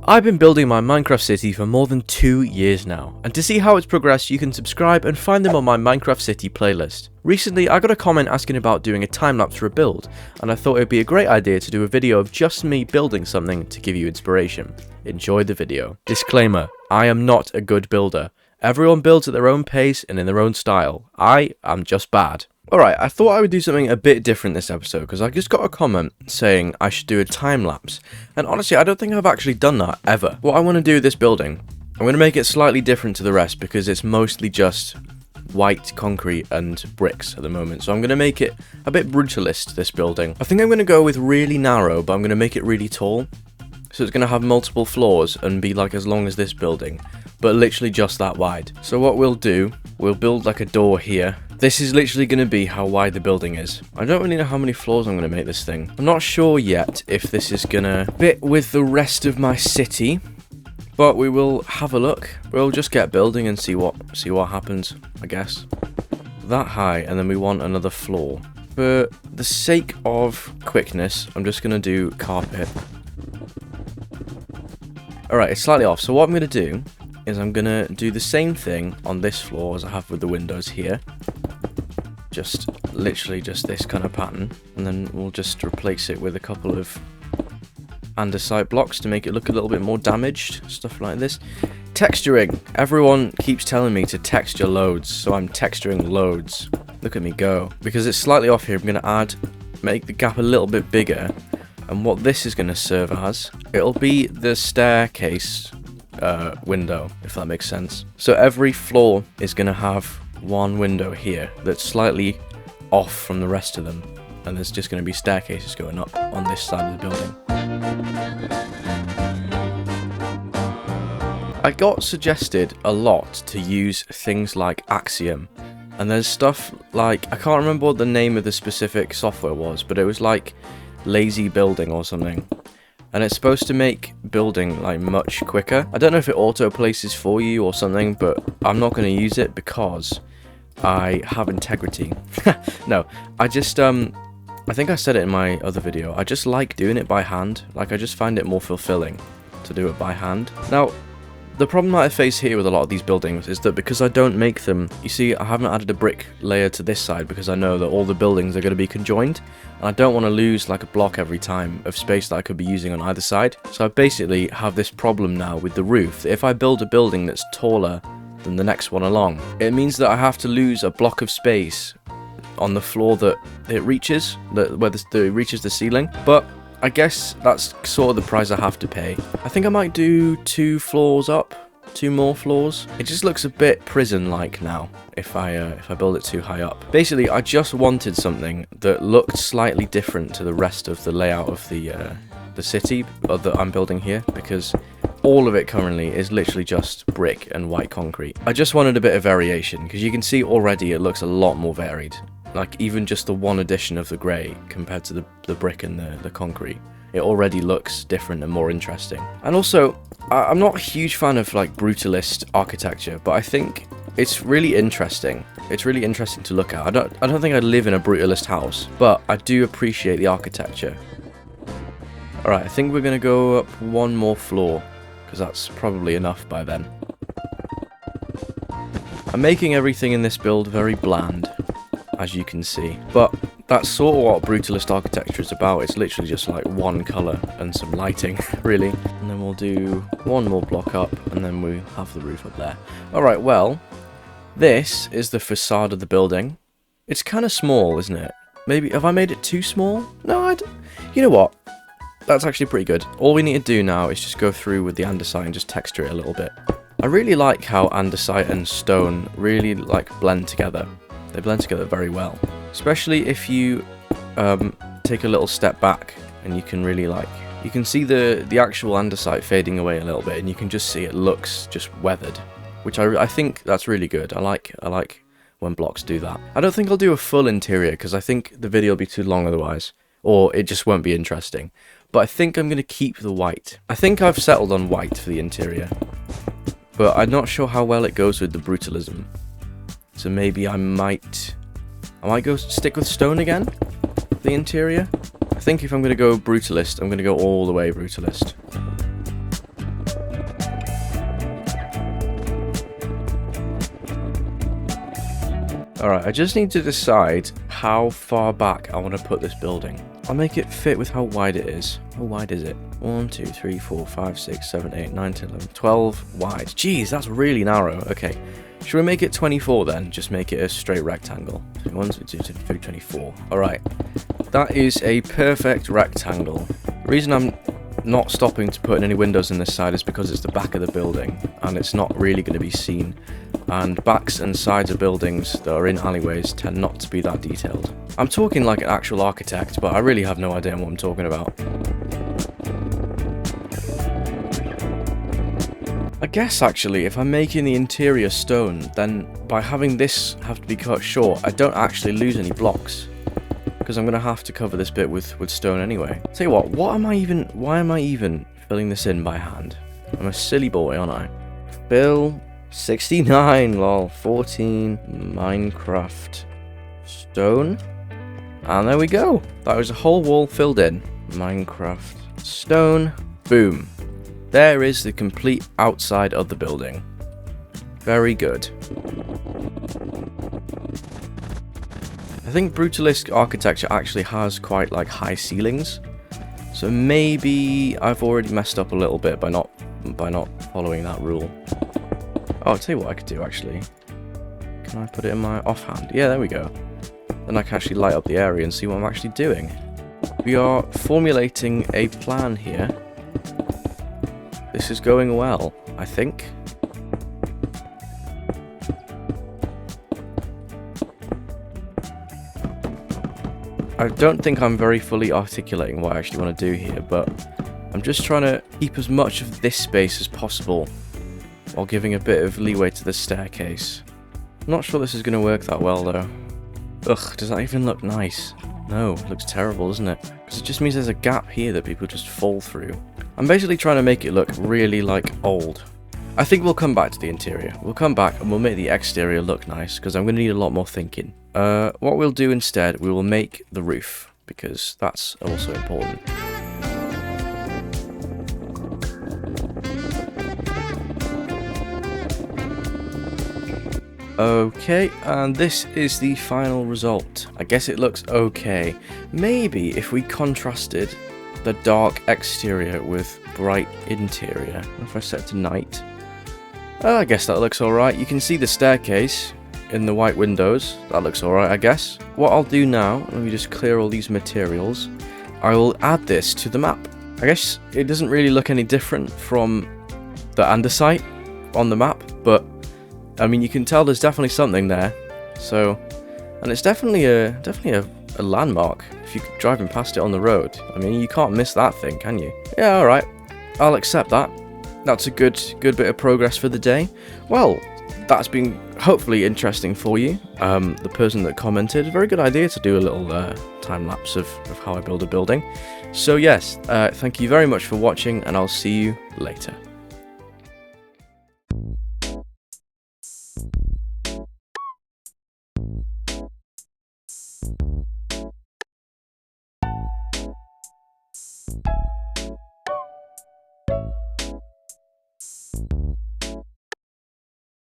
I've been building my Minecraft city for more than 2 years now, and to see how it's progressed you can subscribe and find them on my Minecraft city playlist. Recently I got a comment asking about doing a time-lapse for a build, and I thought it would be a great idea to do a video of just me building something to give you inspiration. Enjoy the video. Disclaimer, I am not a good builder. Everyone builds at their own pace and in their own style. I am just bad. Alright, I thought I would do something a bit different this episode because I just got a comment saying I should do a time lapse, and honestly I don't think I've actually done that ever. What I want to do with this building, I'm going to make it slightly different to the rest because it's mostly just white concrete and bricks at the moment, so I'm going to make it a bit brutalist, this building. I think I'm going to go with really narrow, but I'm going to make it really tall, so it's going to have multiple floors and be like as long as this building, but literally just that wide. So what we'll do, we'll build like a door here. This is literally going to be how wide the building is. I don't really know how many floors I'm going to make this thing. I'm not sure yet if this is going to fit with the rest of my city, but we will have a look. We'll just get building and see what happens, I guess. That high, and then we want another floor. For the sake of quickness, I'm just going to do carpet. Alright, it's slightly off, so what I'm going to do is I'm going to do the same thing on this floor as I have with the windows here. Just literally just this kind of pattern, and then we'll just replace it with a couple of andesite blocks to make it look a little bit more damaged, stuff like this. Texturing. Everyone keeps telling me to texture loads, so I'm texturing loads. Look at me go. Because it's slightly off here, I'm going to make the gap a little bit bigger, and what this is going to serve as, it'll be the staircase window, if that makes sense. So every floor is going to have one window here that's slightly off from the rest of them, and there's just going to be staircases going up on this side of the building. I got suggested a lot to use things like Axiom, and there's stuff like, I can't remember what the name of the specific software was, but it was like Lazy Building or something, and it's supposed to make building like much quicker. I don't know if it auto places for you or something, but I'm not going to use it because I have integrity. No, I just I think I said it in my other video, I just like doing it by hand. Like, I just find it more fulfilling to do it by hand. Now, the problem that I face here with a lot of these buildings is that because I don't make them, you see, I haven't added a brick layer to this side because I know that all the buildings are going to be conjoined, and I don't want to lose like a block every time of space that I could be using on either side. So I basically have this problem now with the roof, that if I build a building that's taller than the next one along, it means that I have to lose a block of space on the floor that it reaches, where it reaches the ceiling. But I guess that's sort of the price I have to pay. I think I might do 2 floors up, 2 more floors. It just looks a bit prison-like now if I build it too high up. Basically, I just wanted something that looked slightly different to the rest of the layout of the city that I'm building here, because all of it currently is literally just brick and white concrete. I just wanted a bit of variation, because you can see already it looks a lot more varied. Like, even just the one addition of the grey compared to the brick and the concrete, it already looks different and more interesting. And also, I'm not a huge fan of like brutalist architecture, but I think it's really interesting. It's really interesting to look at. I don't think I'd live in a brutalist house, but I do appreciate the architecture. Alright, I think we're going to go up 1 more floor, because that's probably enough by then. I'm making everything in this build very bland, as you can see, but that's sort of what brutalist architecture is about. It's literally just like one colour and some lighting, really. And then we'll do 1 more block up, and then we have the roof up there. Alright, well, this is the facade of the building. It's kind of small, isn't it? Maybe, have I made it too small? No, you know what? That's actually pretty good. All we need to do now is just go through with the andesite and just texture it a little bit. I really like how andesite and stone really like blend together. They blend together very well. Especially if you take a little step back and you can really you can see the actual andesite fading away a little bit, and you can just see it looks just weathered, which I think that's really good. I like when blocks do that. I don't think I'll do a full interior because I think the video will be too long otherwise, or it just won't be interesting. But I think I'm going to keep the white. I think I've settled on white for the interior, but I'm not sure how well it goes with the brutalism. So maybe I might go stick with stone again for the interior. I think if I'm going to go brutalist, I'm going to go all the way brutalist. Alright, I just need to decide how far back I want to put this building. I'll make it fit with how wide it is. How wide is it? 1, 2, 3, 4, 5, 6, 7, 8, 9, 10, 11, 12 wide. Jeez, that's really narrow. Okay. Should we make it 24 then? Just make it a straight rectangle. 1, 2, 3, 24. Alright. That is a perfect rectangle. The reason I'm not stopping to put in any windows in this side is because it's the back of the building and it's not really going to be seen. And backs and sides of buildings that are in alleyways tend not to be that detailed. I'm talking like an actual architect, but I really have no idea what I'm talking about. I guess actually, if I'm making the interior stone, then by having this have to be cut short, I don't actually lose any blocks. Because I'm going to have to cover this bit with stone anyway. Tell you what why am I even filling this in by hand? I'm a silly boy, aren't I? Bill 69, lol, 14, Minecraft, stone, and there we go. That was a whole wall filled in. Minecraft, stone, boom. There is the complete outside of the building. Very good. I think Brutalist architecture actually has quite like high ceilings, so maybe I've already messed up a little bit by not following that rule. Oh, I'll tell you what I could do actually. Can I put it in my offhand? Yeah, there we go. Then I can actually light up the area and see what I'm actually doing. We are formulating a plan here. This is going well, I think. I don't think I'm very fully articulating what I actually want to do here, but I'm just trying to keep as much of this space as possible while giving a bit of leeway to the staircase. I'm not sure this is going to work that well though. Ugh, does that even look nice? No, it looks terrible, doesn't it? Because it just means there's a gap here that people just fall through. I'm basically trying to make it look really like old. I think we'll come back to the interior. We'll come back and we'll make the exterior look nice because I'm going to need a lot more thinking. What we'll do instead, we will make the roof because that's also important. Okay, and this is the final result. I guess it looks okay. Maybe if we contrasted the dark exterior with bright interior. If I set to night. I guess that looks alright. You can see the staircase in the white windows. That looks alright, I guess. What I'll do now, let me just clear all these materials. I will add this to the map. I guess it doesn't really look any different from the andesite on the map, but I mean, you can tell there's definitely something there. So, and it's definitely a landmark. If you're driving past it on the road, I mean, you can't miss that thing, can you? Yeah, all right. I'll accept that. That's a good bit of progress for the day. Well, that's been hopefully interesting for you. The person that commented, very good idea to do a little time lapse of how I build a building. So yes, thank you very much for watching, and I'll see you later.